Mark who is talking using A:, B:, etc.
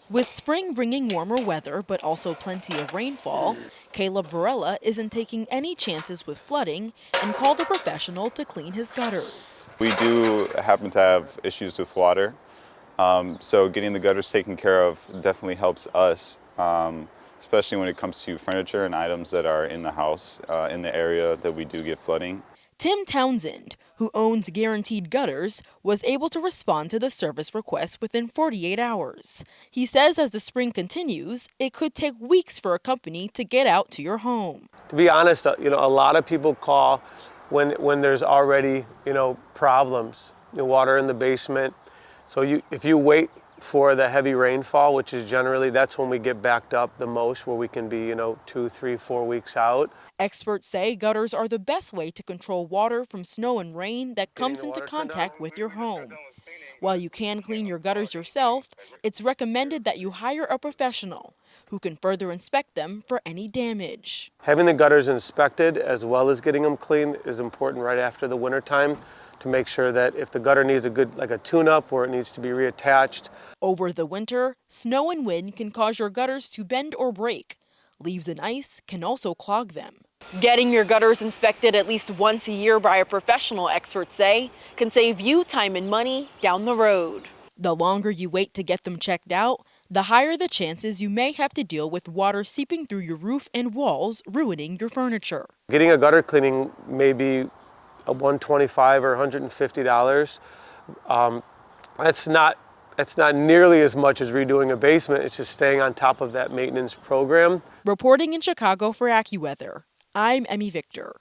A: With spring bringing warmer weather but also plenty of rainfall, Caleb Varela isn't taking any chances with flooding and called a professional to clean his gutters.
B: We do happen to have issues with water, so getting the gutters taken care of definitely helps us, especially when it comes to furniture and items that are in the house, in the area that we do get flooding.
A: Tim Townsend, who owns Guaranteed Gutters, was able to respond to the service request within 48 hours. He says as the spring continues, it could take weeks for a company to get out to your home.
C: To be honest, a lot of people call when there's already, problems, the water in the basement. So if you wait for the heavy rainfall, which is generally, that's when we get backed up the most, where we can be, 2, 3, 4 weeks out.
A: Experts say gutters are the best way to control water from snow and rain that comes into contact with your home. While you can clean your gutters yourself, it's recommended that you hire a professional who can further inspect them for any damage.
C: Having the gutters inspected as well as getting them cleaned is important right after the winter time to make sure that if the gutter needs a tune-up or it needs to be reattached.
A: Over the winter, snow and wind can cause your gutters to bend or break. Leaves and ice can also clog them. Getting your gutters inspected at least once a year by a professional, experts say, can save you time and money down the road. The longer you wait to get them checked out, the higher the chances you may have to deal with water seeping through your roof and walls, ruining your furniture.
C: Getting a gutter cleaning may be a $125 or $150. That's not nearly as much as redoing a basement. It's just staying on top of that maintenance program.
A: Reporting in Chicago for AccuWeather, I'm Emmy Victor.